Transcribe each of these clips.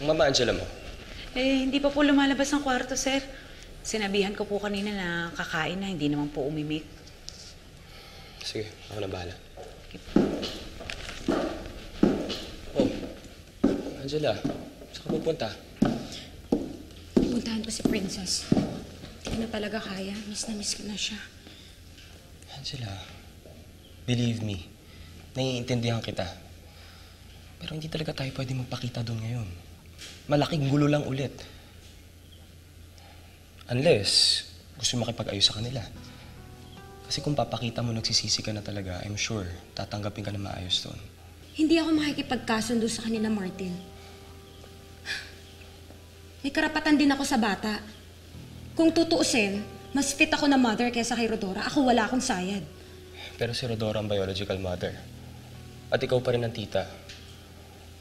Ang Mama Angela mo? Hindi pa po lumalabas ng kwarto, sir. Sinabihan ko po kanina na kakain na, hindi naman po umimik. Sige, ako na bahala. Okay. Oh, Angela, saan ka pupunta? Puntahan ko si Princess. Hindi na talaga kaya. Miss na miss ko na siya. Angela, believe me, naiintindihan kita. Pero hindi talaga tayo pwede magpakita doon ngayon. Malaking gulo lang ulit. Unless gusto makipag-ayos sa kanila. Kasi kung papakita mo nagsisisi ka na talaga, I'm sure tatanggapin ka na maayos doon. Hindi ako makikipagkasundo sa kanila, Martin. May karapatan din ako sa bata. Kung tutuusin, mas fit ako na mother kaysa kay Rodora. Ako wala akong sayad. Pero si Rodora ang biological mother. At ikaw pa rin ang tita.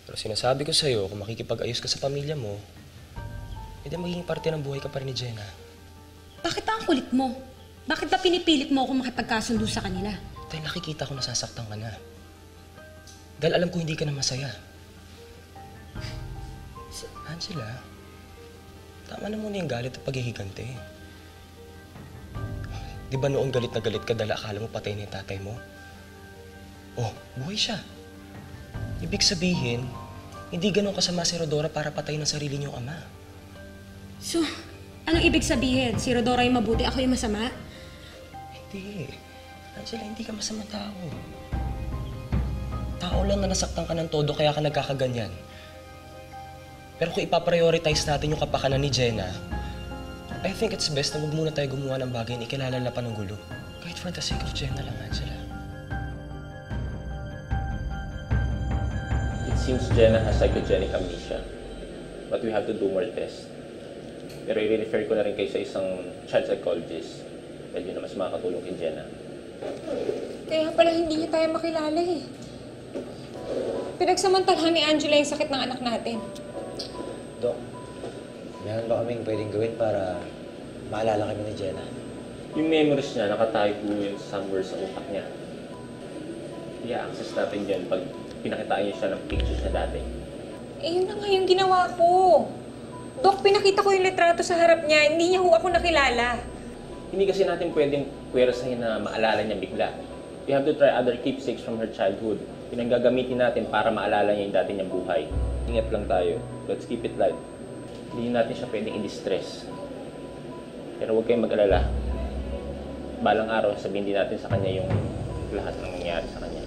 Pero sinasabi ko sa'yo, kung makikipag-ayos ka sa pamilya mo, hindi magiging parte ng buhay ka pa rin ni Jenna. Bakit ang kulit mo? Bakit ba pinipilit mo ako makipagkasundo sa kanila? Dahil nakikita ko nasasaktan ka na. Dahil alam ko hindi ka na masaya. Angela, tama na muna yung galit at paghihigante. Di ba noon galit na galit ka dahil akala mo patay na yung tatay mo? Oh, buhay siya. Ibig sabihin, hindi ganun kasama si Rodora para patayin ang sarili niyong ama. So, anong ibig sabihin? Si Rodora yung mabuti, ako yung masama? Hindi. Angela, hindi ka masamang tao. Tao lang na nasaktan ka ng todo kaya ka nagkakaganyan. Pero kung ipaprioritize natin yung kapakanan ni Jenna, I think it's best na huwag muna tayo gumawa ng bagay na ikilalala pa ng gulo. Kahit for the sake of Jenna lang, Angela. It seems Jenna has psychogenic amnesia, but we have to do more tests. Pero i-refer ko na rin kayo sa isang child psychologist dahil yun na mas makakatulong kay Jenna. Kaya pala hindi niya tayo makilala eh. Pinagsamantalahan ni Angela yung sakit ng anak natin. Dok, meron ba kaming pwedeng gawin para maalala kami ni Jenna? Yung memories niya, nakatayo po yun somewhere sa utak niya. I-access natin dyan pag pinakitaan niya siya ng pictures na dati. Eh yun na nga yung ginawa ko. Dok, pinakita ko yung litrato sa harap niya. Hindi niya ho ako nakilala. Hindi kasi natin pwedeng pwersahin na maalala niya bigla. We have to try other keepsakes from her childhood. Yun ang gagamitin natin para maalala niya yung dati niyang buhay. Ingat lang tayo. Let's keep it light. Hindi natin siya pwedeng i-distress. Pero huwag kayong mag-alala. Balang araw, sabihin din natin sa kanya yung lahat ng nangyari sa kanya.